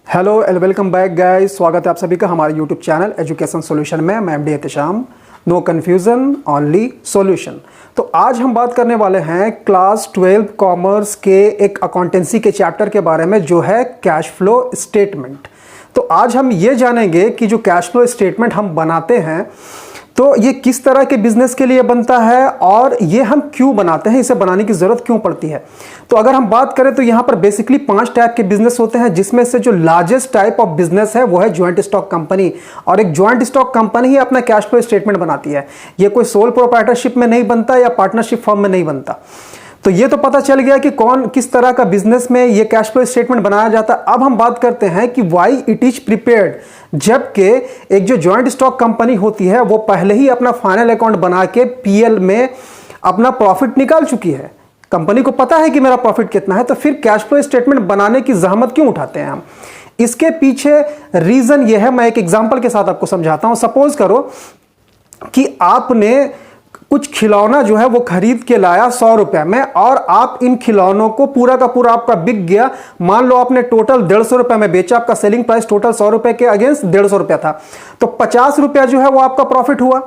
Hello and welcome back guys. स्वागत है आप सभी का हमारे यूट्यूब चैनल एजुकेशन सॉल्यूशन में। मैं MD Ehtesham. No confusion only solution. तो आज हम बात करने वाले हैं क्लास 12 कॉमर्स के एक अकाउंटेंसी के चैप्टर के बारे में जो है कैश फ्लो स्टेटमेंट। तो आज हम ये जानेंगे कि जो कैश फ्लो स्टेटमेंट हम बनाते हैं तो ये किस तरह के बिजनेस के लिए बनता है और ये हम क्यों बनाते हैं, इसे बनाने की ज़रूरत क्यों पड़ती है। तो अगर हम बात करें तो यहाँ पर बेसिकली 5 टाइप के बिजनेस होते हैं, जिसमें से जो लार्जेस्ट टाइप ऑफ बिजनेस है वो है ज्वाइंट स्टॉक कंपनी। और एक ज्वाइंट स्टॉक कंपनी ही अपना कैश फ्लो स्टेटमेंट बनाती है। ये कोई सोल प्रोप्राइटरशिप में नहीं बनता या पार्टनरशिप फॉर्म में नहीं बनता। तो ये तो पता चल गया कि कौन किस तरह का बिजनेस में ये कैश फ्लो स्टेटमेंट बनाया जाता है। अब हम बात करते हैं कि व्हाई इट इज प्रिपेयर्ड। जबकि एक जो ज्वाइंट स्टॉक कंपनी होती है वो पहले ही अपना फाइनल अकाउंट बना के पीएल में अपना प्रॉफिट निकाल चुकी है, कंपनी को पता है कि मेरा प्रॉफिट कितना है, तो फिर कैश फ्लो स्टेटमेंट बनाने की जहमत क्यों उठाते हैं हम। इसके पीछे रीजन ये है, मैं एक एग्जांपल के साथ आपको समझाता हूं। सपोज करो कि आपने कुछ खिलौना जो है वो खरीद के लाया 100 रुपए में, और आप इन खिलौनों को पूरा का पूरा आपका बिक गया। मान लो आपने टोटल 150 रुपए में बेचा, आपका सेलिंग प्राइस टोटल 100 रुपए के अगेंस्ट 150 रुपया था, तो 50 रुपया जो है वो आपका प्रॉफिट हुआ।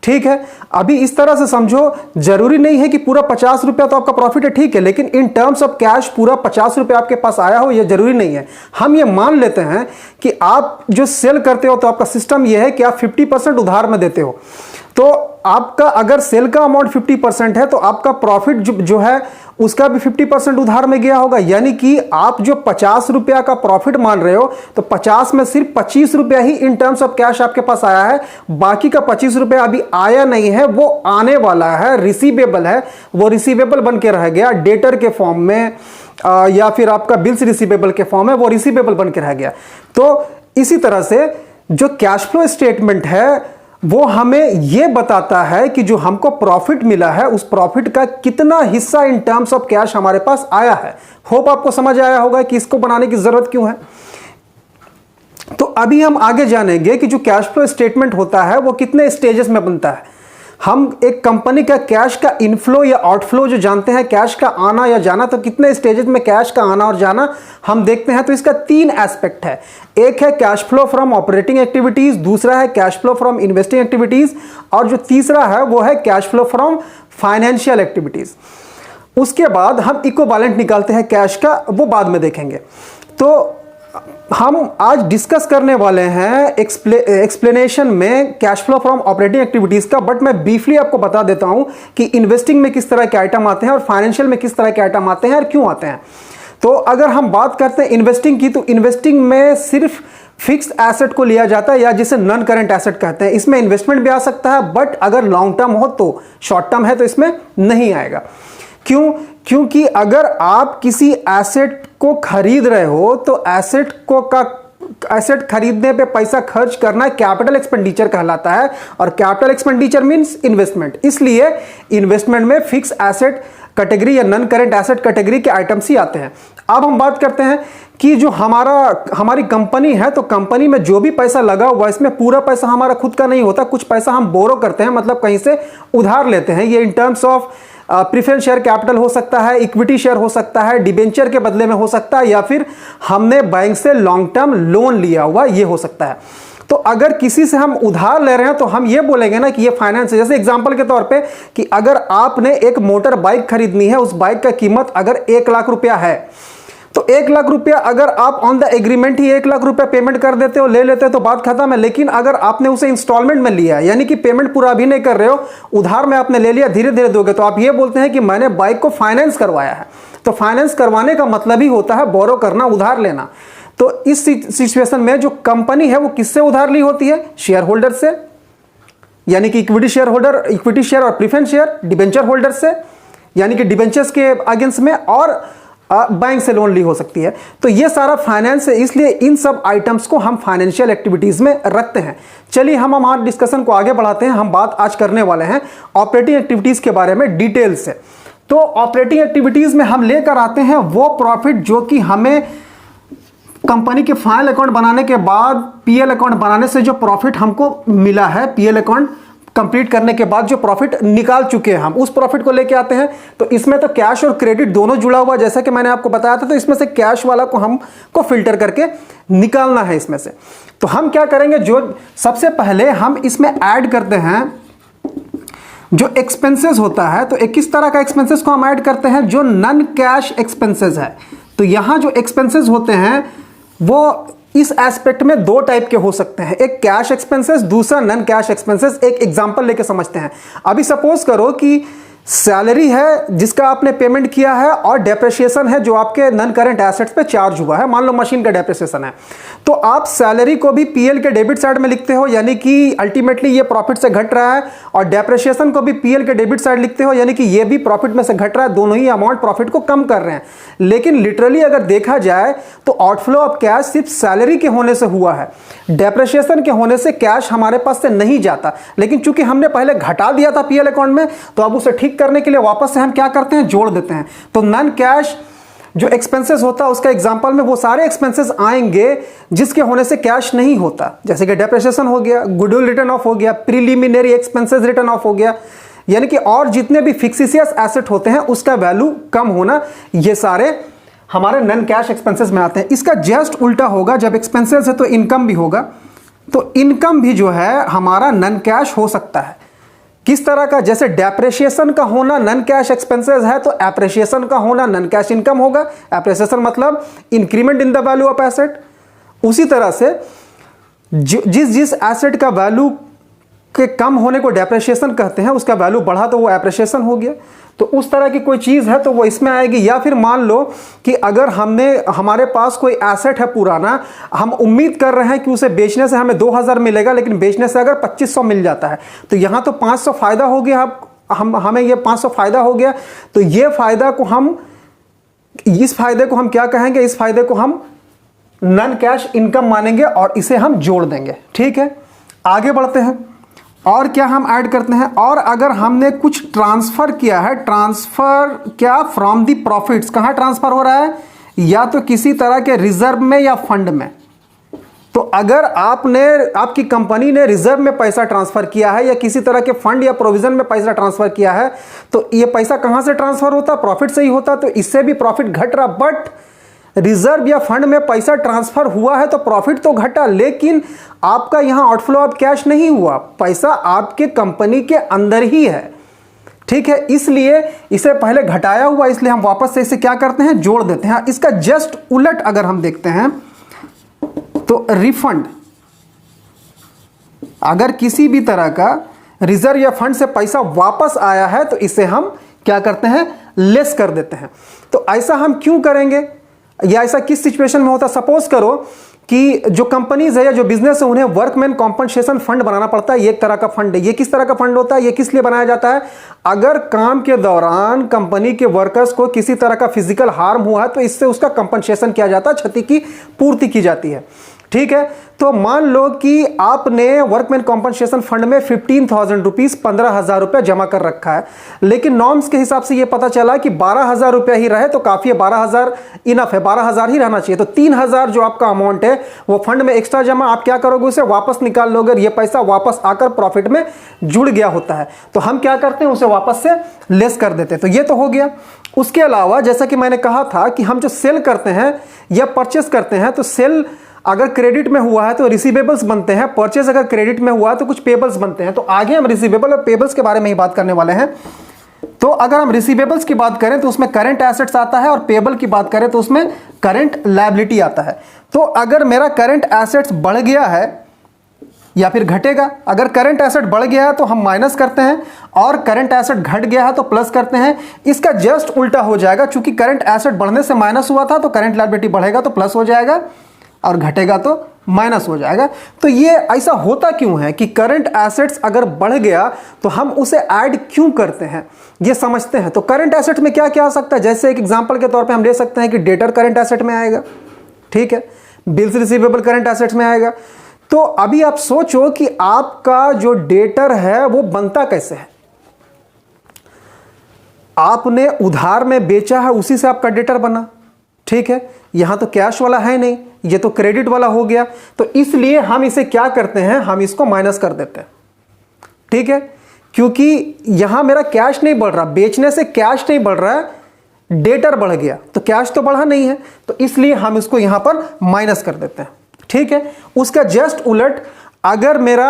ठीक है, अभी इस तरह से समझो, जरूरी नहीं है कि पूरा 50 रुपया तो आपका प्रॉफिट है, ठीक है, लेकिन इन टर्म्स ऑफ कैश पूरा 50 रुपया आपके पास आया हो, यह जरूरी नहीं है। हम ये मान लेते हैं कि आप जो सेल करते हो तो आपका सिस्टम यह है कि आप 50% उधार में देते हो। तो आपका अगर सेल का अमाउंट 50% है तो आपका प्रॉफिट जो है उसका भी 50% उधार में गया होगा। यानी कि आप जो 50 रुपया का प्रॉफिट मान रहे हो तो 50 में सिर्फ 25 रुपया ही इन टर्म्स ऑफ कैश आपके पास आया है। बाकी का 25 रुपया अभी आया नहीं है, वो आने वाला है, रिसीवेबल है, वो रिसीवेबल बन के रह गया डेटर के फॉर्म में, या फिर आपका बिल्स रिसीवेबल के फॉर्म में वो रिसीवेबल बन के रह गया। तो इसी तरह से जो कैश फ्लो स्टेटमेंट है वो हमें यह बताता है कि जो हमको प्रॉफिट मिला है उस प्रॉफिट का कितना हिस्सा इन टर्म्स ऑफ कैश हमारे पास आया है। होप आपको समझ आया होगा कि इसको बनाने की जरूरत क्यों है। तो अभी हम आगे जानेंगे कि जो कैश फ्लो स्टेटमेंट होता है वो कितने स्टेजेस में बनता है। हम एक कंपनी का कैश का इनफ्लो या आउटफ्लो जो जानते हैं, कैश का आना या जाना, तो कितने स्टेजेस में कैश का आना और जाना हम देखते हैं। तो इसका 3 एस्पेक्ट है। एक है cash flow from operating activities, दूसरा है cash flow from investing activities, और जो तीसरा है वो है cash flow from financial activities. उसके बाद हम इक्विवेलेंट निकालते हैं कैश का, वो बाद में देखेंगे। तो हम आज डिस्कस करने वाले हैं एक्सप्लेनेशन में cash flow from operating activities का, बट मैं ब्रीफली आपको बता देता हूं कि इन्वेस्टिंग में किस तरह के आइटम आते हैं और फाइनेंशियल में किस तरह के आइटम आते हैं और क्यों आते हैं। तो अगर हम बात करते हैं इन्वेस्टिंग की, तो इन्वेस्टिंग में सिर्फ फिक्स्ड एसेट को लिया जाता है या जिसे नॉन करंट एसेट कहते हैं। इसमें इन्वेस्टमेंट भी आ सकता है, बट अगर लॉन्ग टर्म हो तो, शॉर्ट टर्म है तो इसमें नहीं आएगा। क्यों? क्योंकि अगर आप किसी एसेट को खरीद रहे हो तो एसेट खरीदने पे पैसा खर्च करना कैपिटल एक्सपेंडिचर कहलाता है, और कैपिटल एक्सपेंडिचर मींस इन्वेस्टमेंट। इसलिए इन्वेस्टमेंट में फिक्स एसेट कैटेगरी या नॉन करंट एसेट कैटेगरी के आइटम्स ही आते हैं। अब हम बात करते हैं कि जो हमारी कंपनी है, तो कंपनी में जो भी पैसा लगा हुआ इसमें पूरा पैसा हमारा खुद का नहीं होता, कुछ पैसा हम बोरो करते हैं, मतलब कहीं से उधार लेते हैं। ये in terms of preference share capital हो सकता है, इक्विटी शेयर हो सकता है, डिबेंचर के बदले में हो सकता है, या फिर हमने बैंक से लॉन्ग टर्म लोन लिया हुआ ये हो सकता है। तो अगर किसी से हम उधार ले रहे हैं तो हम ये बोलेंगे ना कि ये फाइनेंस है। जैसे एग्जांपल के तौर पे कि अगर आपने एक मोटर बाइक खरीदनी है, उस बाइक का कीमत अगर 1 लाख रुपया है, तो 1 लाख रुपया अगर आप ऑन द एग्रीमेंट ही 1 लाख रुपया पेमेंट कर देते हो, ले लेते हो, तो बात खत्म है। लेकिन अगर आपने उसे इंस्टॉलमेंट में लिया, यानी कि पेमेंट पूरा अभी नहीं कर रहे हो, उधार में आपने ले लिया, धीरे धीरे दोगे, तो आप ये बोलते हैं कि मैंने बाइक को फाइनेंस करवाया है। तो फाइनेंस करवाने का मतलब ही होता है बोरो करना, उधार लेना। तो इस सिचुएशन में जो कंपनी है वो किससे उधार ली होती है? शेयर होल्डर से, यानी कि इक्विटी शेयर और प्रेफरेंस शेयर डिबेंचर होल्डर से, यानी कि डिबेंचर्स के अगेंस्ट में, और बैंक से लोन ली हो सकती है। तो ये सारा फाइनेंस है, इसलिए इन सब आइटम्स को हम फाइनेंशियल एक्टिविटीज में रखते हैं। चलिए हम हमारे डिस्कशन को आगे बढ़ाते हैं। हम बात आज करने वाले हैं ऑपरेटिंग एक्टिविटीज के बारे में डिटेल से। तो ऑपरेटिंग एक्टिविटीज में हम लेकर आते हैं वो प्रॉफिट जो कि हमें कंपनी के फाइनल अकाउंट बनाने के बाद पीएल अकाउंट बनाने से जो प्रॉफिट हमको मिला है, पीएल अकाउंट कंप्लीट करने के बाद जो प्रॉफिट निकाल चुके हैं हम उस प्रॉफिट को लेके आते हैं। तो इसमें तो कैश और क्रेडिट दोनों जुड़ा हुआ, जैसा कि मैंने आपको बताया था। तो इसमें से कैश वाला को हमको फिल्टर करके निकालना है इसमें से। तो हम क्या करेंगे, जो सबसे पहले हम इसमें ऐड करते हैं जो एक्सपेंसेस होता है। तो एक किस तरह का एक्सपेंसेस को हम ऐड करते हैं, जो नॉन कैश एक्सपेंसेस है। तो यहां जो एक्सपेंसेस होते हैं वो इस एस्पेक्ट में दो टाइप के हो सकते हैं, एक कैश एक्सपेंसेस, दूसरा नॉन कैश एक्सपेंसेस। एक एग्जांपल लेके समझते हैं। अभी सपोज करो कि सैलरी है जिसका आपने पेमेंट किया है और डेप्रिसिएशन है जो आपके नॉन करंट एसेट्स पे चार्ज हुआ है। मान लो मशीन का डेप्रिसिएशन है, तो आप सैलरी को भी पीएल के डेबिट साइड में लिखते हो, यानी कि अल्टीमेटली ये प्रॉफिट से घट रहा है, और डेप्रिसिएशन को भी पीएल के डेबिट साइड लिखते हो, यानी कि ये भी प्रॉफिट में से घट रहा है। दोनों ही अमाउंट प्रॉफिट को कम कर रहे हैं। लेकिन लिटरली अगर देखा जाए तो आउटफ्लो ऑफ कैश सिर्फ सैलरी के होने से हुआ है, डेप्रिसिएशन के होने से कैश हमारे पास से नहीं जाता। लेकिन चूंकि हमने पहले घटा दिया था पीएल अकाउंट में, तो अब उसे ठीक करने के लिए वापस से हम क्या करते हैं, जोड़ देते हैं। तो नॉन कैश जो एक्सपेंसेस होता है उसका एग्जांपल में वो सारे एक्सपेंसेस आएंगे जिसके होने से कैश नहीं होता, जैसे कि डेप्रिसिएशन हो गया, गुडविल रिटर्न ऑफ हो गया, प्रीलिमिनरी एक्सपेंसेस रिटर्न ऑफ हो गया, यानी कि और जितने भी फिक्सिशियस एसेट होते हैं उसका वैल्यू कम होना, ये सारे हमारे नॉन कैश एक्सपेंसेस में आते हैं। इसका जस्ट उल्टा होगा, जब एक्सपेंसेस है तो इनकम भी होगा। तो इनकम भी जो है हमारा नॉन कैश हो सकता है। किस तरह का, जैसे डेप्रिसिएशन का होना नॉन कैश एक्सपेंसेस है, तो एप्रिसिएशन का होना नॉन कैश इनकम होगा। एप्रिसिएशन मतलब increment in the value of asset. उसी तरह से जिस एसेट का वैल्यू के कम होने को डेप्रिसिएशन कहते हैं, उसका वैल्यू बढ़ा तो वो एप्रिसिएशन हो गया। तो उस तरह की कोई चीज़ है तो वो इसमें आएगी। या फिर मान लो कि अगर हमारे पास कोई एसेट है पुराना, हम उम्मीद कर रहे हैं कि उसे बेचने से हमें 2000 मिलेगा, लेकिन बेचने से अगर 2500 मिल जाता है, तो यहाँ तो 500 फायदा हो गया। हमें ये 500 फायदा हो गया। तो ये फायदा को इस फायदे को हम क्या कहेंगे, इस फायदे को हम नॉन कैश इनकम मानेंगे और इसे हम जोड़ देंगे। ठीक है, आगे बढ़ते हैं। और क्या हम ऐड करते हैं, और अगर हमने कुछ ट्रांसफर किया है, ट्रांसफर क्या, फ्रॉम दी प्रॉफिट्स, कहाँ ट्रांसफर हो रहा है, या तो किसी तरह के रिजर्व में या फंड में। तो अगर आपकी कंपनी ने रिजर्व में पैसा ट्रांसफर किया है या किसी तरह के फंड या प्रोविजन में पैसा ट्रांसफर किया है, तो ये पैसा कहाँ से ट्रांसफर होता, प्रॉफिट से ही होता। तो इससे भी प्रॉफिट घट रहा, बट रिजर्व या फंड में पैसा ट्रांसफर हुआ है तो प्रॉफिट तो घटा, लेकिन आपका यहां आउटफ्लो ऑफ कैश नहीं हुआ, पैसा आपके कंपनी के अंदर ही है। ठीक है, इसलिए इसे पहले घटाया हुआ, इसलिए हम वापस से इसे क्या करते हैं, जोड़ देते हैं। इसका जस्ट उलट अगर हम देखते हैं तो रिफंड, अगर किसी भी तरह का रिजर्व या फंड से पैसा वापस आया है तो इसे हम क्या करते हैं, लेस कर देते हैं। तो ऐसा हम क्यों करेंगे, या ऐसा किस सिचुएशन में होता है। सपोज करो कि जो कंपनीज है या जो बिजनेस है उन्हें वर्कमैन कॉम्पनसेशन फंड बनाना पड़ता है। ये एक तरह का फंड है। ये किस तरह का फंड होता है, ये किस लिए बनाया जाता है, अगर काम के दौरान कंपनी के वर्कर्स को किसी तरह का फिजिकल हार्म हुआ है तो इससे उसका कंपनसेशन किया जाता है, क्षति की पूर्ति की जाती है। ठीक है, तो मान लो कि आपने वर्कमैन कॉम्पनसेशन फंड में 15,000 रुपीज, 15,000 रुपया जमा कर रखा है, लेकिन नॉर्म्स के हिसाब से ये पता चला कि 12,000 रुपया ही रहे तो काफी है, 12,000 इनफ है, 12,000 ही रहना चाहिए। तो 3,000 जो आपका अमाउंट है वो फंड में एक्स्ट्रा जमा, आप क्या करोगे, उसे वापस निकाल लोगे, ये पैसा वापस आकर प्रॉफिट में जुड़ गया होता है। तो हम क्या करते हैं, उसे वापस से लेस कर देते हैं। तो ये तो हो गया। उसके अलावा जैसा कि मैंने कहा था कि हम जो सेल करते हैं या परचेस करते हैं, तो सेल अगर क्रेडिट में हुआ है तो रिसीवेबल्स बनते हैं, परचेज अगर क्रेडिट में हुआ है तो कुछ पेबल्स बनते हैं। तो आगे हम रिसीवेबल और पेबल्स के बारे में ही बात करने वाले हैं। तो अगर हम रिसीवेबल्स की बात करें तो उसमें करंट एसेट्स आता है, और पेबल की बात करें तो उसमें करंट लायबिलिटी आता है। तो अगर मेरा करंट एसेट्स बढ़ गया है या फिर घटेगा, अगर करंट एसेट बढ़ गया है तो हम माइनस करते हैं, और करंट एसेट घट गया है तो प्लस करते हैं। इसका जस्ट उल्टा हो जाएगा, चूंकि करंट एसेट बढ़ने से माइनस हुआ था तो करंट लायबिलिटी बढ़ेगा तो प्लस हो जाएगा, और घटेगा तो माइनस हो जाएगा। तो ये ऐसा होता क्यों है कि करंट एसेट्स अगर बढ़ गया तो हम उसे ऐड क्यों करते हैं, ये समझते हैं। तो करंट एसेट में क्या क्या आ सकता है, जैसे एक एग्जांपल के तौर पे हम ले सकते हैं कि डेटर करंट एसेट में आएगा, ठीक है, बिल्स रिसीवेबल करंट एसेट्स में आएगा। तो अभी आप सोचो कि आपका जो डेटर है वो बनता कैसे है। आपने उधार में बेचा है, उसी से आपका डेटर बना, ठीक है। यहां तो कैश वाला है नहीं, ये तो क्रेडिट वाला हो गया। तो इसलिए हम इसे क्या करते हैं, हम इसको माइनस कर देते हैं, ठीक है, क्योंकि यहां मेरा कैश नहीं बढ़ रहा, बेचने से कैश नहीं बढ़ रहा है, डेटर बढ़ गया, तो कैश तो बढ़ा नहीं है, तो इसलिए हम इसको यहां पर माइनस कर देते हैं। ठीक है, उसका जस्ट उलट अगर मेरा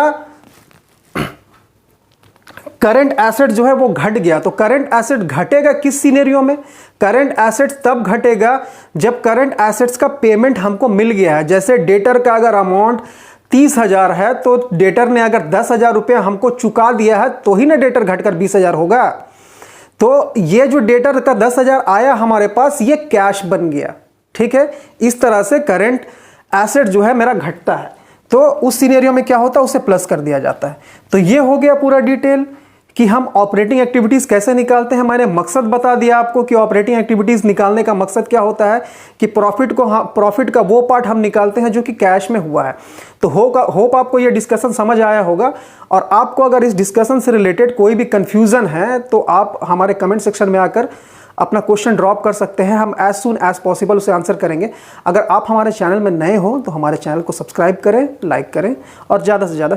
करंट एसेट जो है वो घट गया, तो करंट एसेट घटेगा किस सिनेरियो में? करंट एसेट तब घटेगा जब करंट एसेट्स का पेमेंट हमको मिल गया है। जैसे डेटर का अगर अमाउंट 30,000 है तो डेटर ने अगर 10,000 रुपया हमको चुका दिया है तो ही ना डेटर घटकर 20,000 होगा। तो ये जो डेटर का 10,000 आया हमारे पास, ये कैश बन गया। ठीक है, इस तरह से करंट एसेट जो है मेरा घटता है, तो उस सिनेरियो में क्या होता है, उसे प्लस कर दिया जाता है। तो ये हो गया पूरा डिटेल कि हम ऑपरेटिंग एक्टिविटीज कैसे निकालते हैं। मैंने मकसद बता दिया आपको कि ऑपरेटिंग एक्टिविटीज निकालने का मकसद क्या होता है कि प्रॉफिट का वो पार्ट हम निकालते हैं जो कि कैश में हुआ है। तो होप आपको ये डिस्कशन समझ आया होगा, और आपको अगर इस डिस्कशन से रिलेटेड कोई भी कंफ्यूजन है तो आप हमारे कमेंट सेक्शन में आकर अपना क्वेश्चन ड्रॉप कर सकते हैं, हम एज सून एज पॉसिबल उसे आंसर करेंगे। अगर आप हमारे चैनल में नए हो तो हमारे चैनल को सब्सक्राइब करें, लाइक करें और ज़्यादा से ज़्यादा